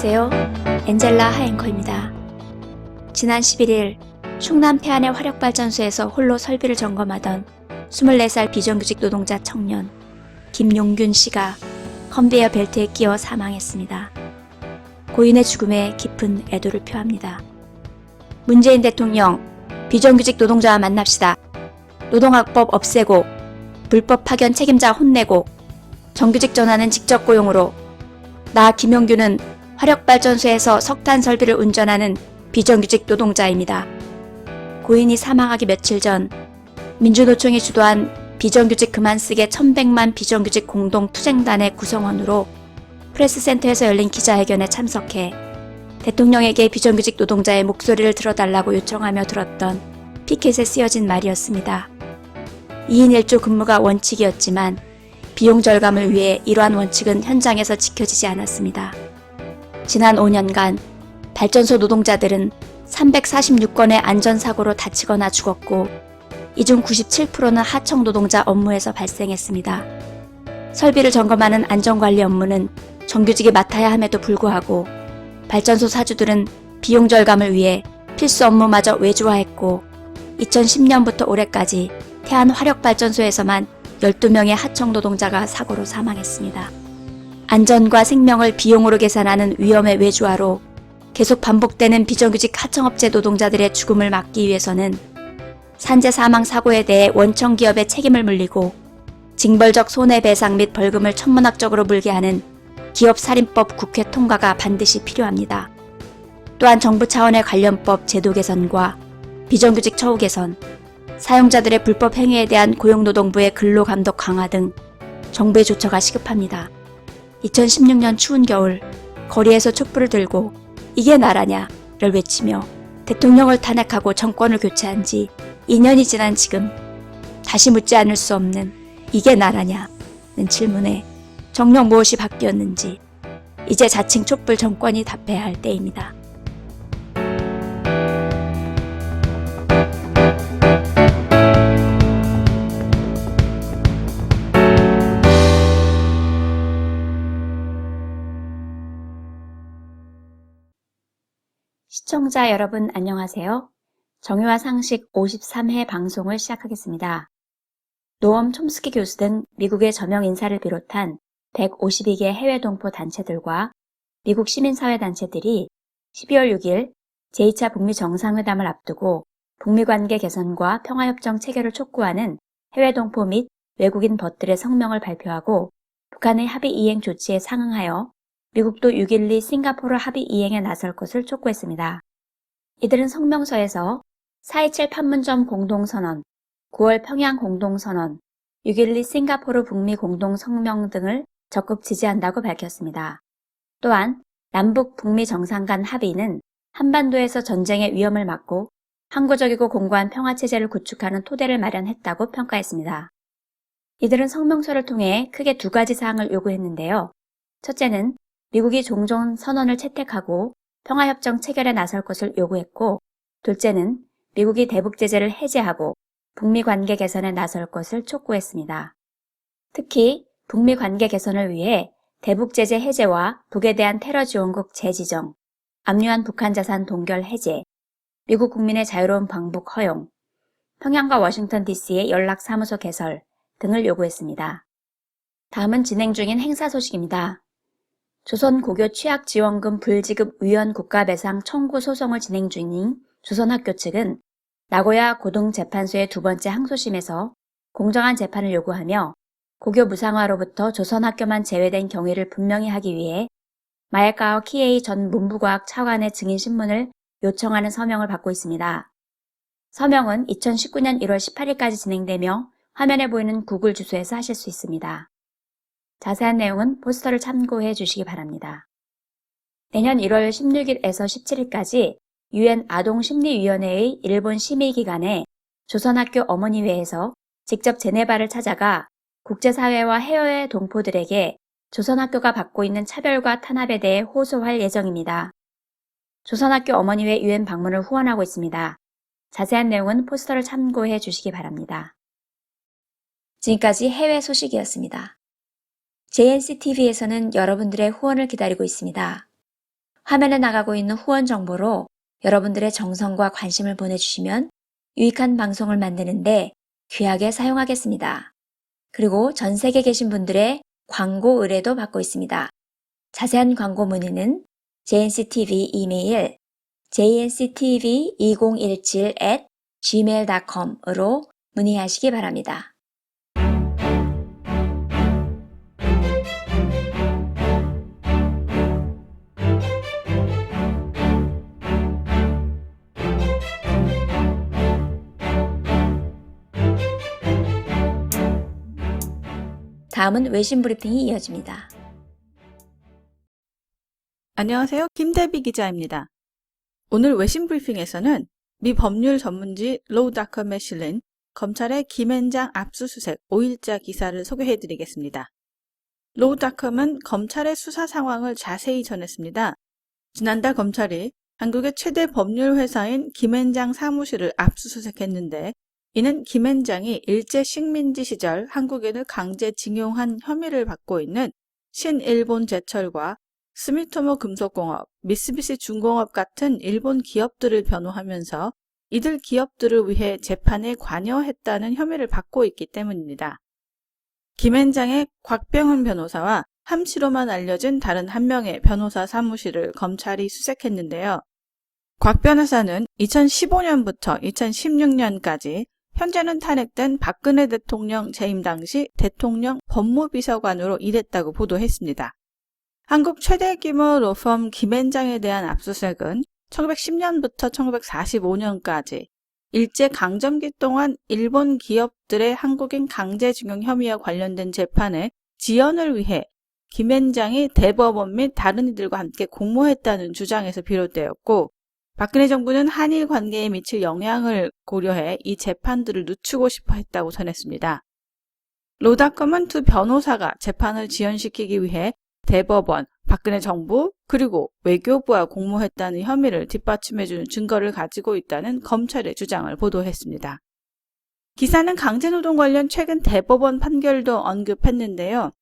안녕하세요. 엔젤라 하앵커입니다. 지난 11일 충남 태안의 화력발전소에서 홀로 설비를 점검하던 24살 비정규직 노동자 청년 김용균 씨가 컨베이어 벨트에 끼어 사망했습니다. 고인의 죽음에 깊은 애도를 표합니다. 문재인 대통령, 비정규직 노동자와 만납시다. 노동학법 없애고 불법 파견 책임자 혼내고 정규직 전환은 직접 고용으로. 나 김용균은 화력발전소에서 석탄 설비를 운전하는 비정규직 노동자입니다. 고인이 사망하기 며칠 전 민주노총이 주도한 비정규직 그만쓰게 1100만 비정규직 공동투쟁단의 구성원으로 프레스센터에서 열린 기자회견에 참석해 대통령에게 비정규직 노동자의 목소리를 들어달라고 요청하며 들었던 피켓에 쓰여진 말이었습니다. 2인 1조 근무가 원칙이었지만 비용 절감을 위해 이러한 원칙은 현장에서 지켜지지 않았습니다. 지난 5년간 발전소 노동자들은 346건의 안전사고로 다치거나 죽었고 이 중 97%는 하청 노동자 업무에서 발생했습니다. 설비를 점검하는 안전관리 업무는 정규직이 맡아야 함에도 불구하고 발전소 사주들은 비용 절감을 위해 필수 업무마저 외주화했고 2010년부터 올해까지 태안 화력발전소에서만 12명의 하청 노동자가 사고로 사망했습니다. 안전과 생명을 비용으로 계산하는 위험의 외주화로 계속 반복되는 비정규직 하청업체 노동자들의 죽음을 막기 위해서는 산재 사망 사고에 대해 원청 기업의 책임을 물리고 징벌적 손해배상 및 벌금을 천문학적으로 물게 하는 기업살인법 국회 통과가 반드시 필요합니다. 또한 정부 차원의 관련법 제도 개선과 비정규직 처우 개선, 사용자들의 불법 행위에 대한 고용노동부의 근로감독 강화 등 정부의 조처가 시급합니다. 2016년 추운 겨울 거리에서 촛불을 들고 이게 나라냐를 외치며 대통령을 탄핵하고 정권을 교체한 지 2년이 지난 지금 다시 묻지 않을 수 없는 이게 나라냐는 질문에 정녕 무엇이 바뀌었는지 이제 자칭 촛불 정권이 답해야 할 때입니다. 시청자 여러분 안녕하세요. 정의와 상식 53회 방송을 시작하겠습니다. 노엄 촘스키 교수 등 미국의 저명 인사를 비롯한 152개 해외 동포 단체들과 미국 시민사회단체들이 12월 6일 제2차 북미 정상회담을 앞두고 북미 관계 개선과 평화협정 체결을 촉구하는 해외 동포 및 외국인 벗들의 성명을 발표하고 북한의 합의 이행 조치에 상응하여 미국도 6.12 싱가포르 합의 이행에 나설 것을 촉구했습니다. 이들은 성명서에서 4.27 판문점 공동선언, 9월 평양 공동선언, 6.12 싱가포르 북미 공동성명 등을 적극 지지한다고 밝혔습니다. 또한 남북 북미 정상 간 합의는 한반도에서 전쟁의 위험을 막고 항구적이고 공고한 평화체제를 구축하는 토대를 마련했다고 평가했습니다. 이들은 성명서를 통해 크게 두 가지 사항을 요구했는데요. 첫째는 미국이 종전 선언을 채택하고 평화협정 체결에 나설 것을 요구했고, 둘째는 미국이 대북 제재를 해제하고 북미 관계 개선에 나설 것을 촉구했습니다. 특히 북미 관계 개선을 위해 대북 제재 해제와 북에 대한 테러 지원국 재지정, 압류한 북한 자산 동결 해제, 미국 국민의 자유로운 방북 허용, 평양과 워싱턴 DC의 연락사무소 개설 등을 요구했습니다. 다음은 진행 중인 행사 소식입니다. 조선고교 취약지원금 불지급 위헌 국가배상 청구 소송을 진행 중인 조선학교 측은 나고야 고등재판소의 두 번째 항소심에서 공정한 재판을 요구하며 고교 무상화로부터 조선학교만 제외된 경위를 분명히 하기 위해 마에카오 키에이 전 문부과학 차관의 증인신문을 요청하는 서명을 받고 있습니다. 서명은 2019년 1월 18일까지 진행되며 화면에 보이는 구글 주소에서 하실 수 있습니다. 자세한 내용은 포스터를 참고해 주시기 바랍니다. 내년 1월 16일에서 17일까지 UN 아동심리위원회의 일본 심의기관에 조선학교 어머니회에서 직접 제네바를 찾아가 국제사회와 해외 동포들에게 조선학교가 받고 있는 차별과 탄압에 대해 호소할 예정입니다. 조선학교 어머니회 UN 방문을 후원하고 있습니다. 자세한 내용은 포스터를 참고해 주시기 바랍니다. 지금까지 해외 소식이었습니다. JNCTV에서는 여러분들의 후원을 기다리고 있습니다. 화면에 나가고 있는 후원 정보로 여러분들의 정성과 관심을 보내주시면 유익한 방송을 만드는데 귀하게 사용하겠습니다. 그리고 전 세계에 계신 분들의 광고 의뢰도 받고 있습니다. 자세한 광고 문의는 JNCTV 이메일 jnctv2017@gmail.com으로 문의하시기 바랍니다. 다음은 외신 브리핑이 이어집니다. 안녕하세요. 김대비 기자입니다. 오늘 외신 브리핑에서는 미 법률 전문지 로우닷컴에 실린 검찰의 김앤장 압수수색 5일자 기사를 소개해드리겠습니다. 로우닷컴은 검찰의 수사 상황을 자세히 전했습니다. 지난달 검찰이 한국의 최대 법률 회사인 김앤장 사무실을 압수수색했는데 이는 김앤장이 일제 식민지 시절 한국인을 강제징용한 혐의를 받고 있는 신일본제철과 스미토모 금속공업, 미쓰비시 중공업 같은 일본 기업들을 변호하면서 이들 기업들을 위해 재판에 관여했다는 혐의를 받고 있기 때문입니다. 김앤장의 곽병훈 변호사와 함씨로만 알려진 다른 한 명의 변호사 사무실을 검찰이 수색했는데요. 곽 변호사는 2015년부터 2016년까지 현재는 탄핵된 박근혜 대통령 재임 당시 대통령 법무비서관으로 일했다고 보도했습니다. 한국 최대 규모 로펌 김앤장에 대한 압수수색은 1910년부터 1945년까지 일제 강점기 동안 일본 기업들의 한국인 강제징용 혐의와 관련된 재판에 지연을 위해 김앤장이 대법원 및 다른 이들과 함께 공모했다는 주장에서 비롯되었고 박근혜 정부는 한일 관계에 미칠 영향을 고려해 이 재판들을 늦추고 싶어 했다고 전했습니다. 로닷컴은 두 변호사가 재판을 지연시키기 위해 대법원, 박근혜 정부, 그리고 외교부와 공모했다는 혐의를 뒷받침해주는 증거를 가지고 있다는 검찰의 주장을 보도했습니다. 기사는 강제노동 관련 최근 대법원 판결도 언급했는데요.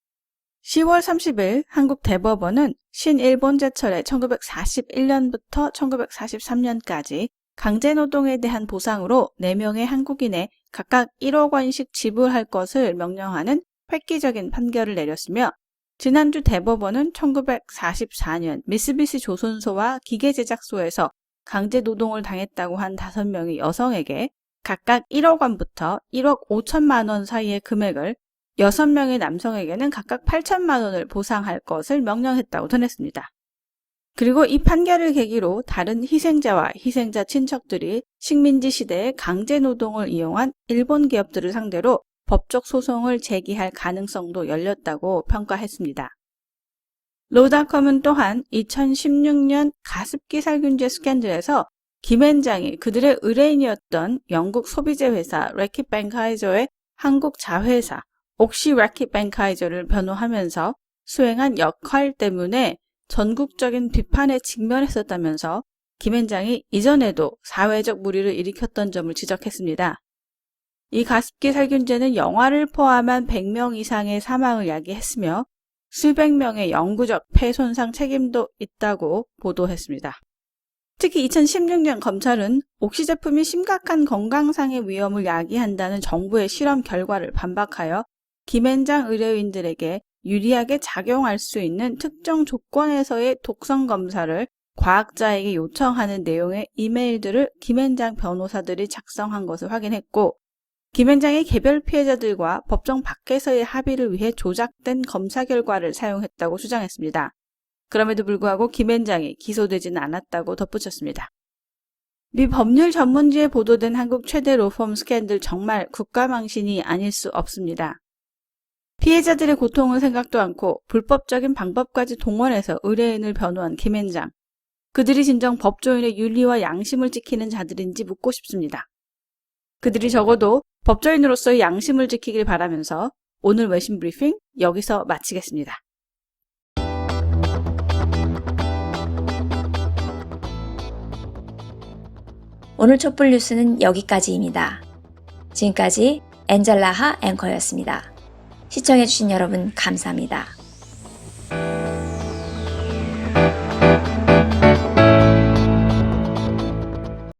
10월 30일 한국 대법원은 신일본제철의 1941년부터 1943년까지 강제노동에 대한 보상으로 4명의 한국인에 각각 1억 원씩 지불할 것을 명령하는 획기적인 판결을 내렸으며 지난주 대법원은 1944년 미쓰비시 조선소와 기계제작소에서 강제노동을 당했다고 한 5명의 여성에게 각각 1억 원부터 1억 5천만 원 사이의 금액을 6명의 남성에게는 각각 8천만 원을 보상할 것을 명령했다고 전했습니다. 그리고 이 판결을 계기로 다른 희생자와 희생자 친척들이 식민지 시대의 강제노동을 이용한 일본 기업들을 상대로 법적 소송을 제기할 가능성도 열렸다고 평가했습니다. 로닷컴은 또한 2016년 가습기 살균제 스캔들에서 김앤장이 그들의 의뢰인이었던 영국 소비재 회사 래킷 뱅카이저의 한국 자회사 옥시 래킷 뱅카이저를 변호하면서 수행한 역할 때문에 전국적인 비판에 직면했었다면서 김앤장이 이전에도 사회적 물의를 일으켰던 점을 지적했습니다. 이 가습기 살균제는 영아를 포함한 100명 이상의 사망을 야기했으며 수백 명의 영구적 폐손상 책임도 있다고 보도했습니다. 특히 2016년 검찰은 옥시 제품이 심각한 건강상의 위험을 야기한다는 정부의 실험 결과를 반박하여 김앤장 의뢰인들에게 유리하게 작용할 수 있는 특정 조건에서의 독성 검사를 과학자에게 요청하는 내용의 이메일들을 김앤장 변호사들이 작성한 것을 확인했고 김앤장이 개별 피해자들과 법정 밖에서의 합의를 위해 조작된 검사 결과를 사용했다고 주장했습니다. 그럼에도 불구하고 김앤장이 기소되지는 않았다고 덧붙였습니다. 미 법률 전문지에 보도된 한국 최대 로펌 스캔들 정말 국가망신이 아닐 수 없습니다. 피해자들의 고통을 생각도 않고 불법적인 방법까지 동원해서 의뢰인을 변호한 김앤장. 그들이 진정 법조인의 윤리와 양심을 지키는 자들인지 묻고 싶습니다. 그들이 적어도 법조인으로서의 양심을 지키길 바라면서 오늘 외신 브리핑 여기서 마치겠습니다. 오늘 촛불 뉴스는 여기까지입니다. 지금까지 엔젤라하 앵커였습니다. 시청해주신 여러분 감사합니다.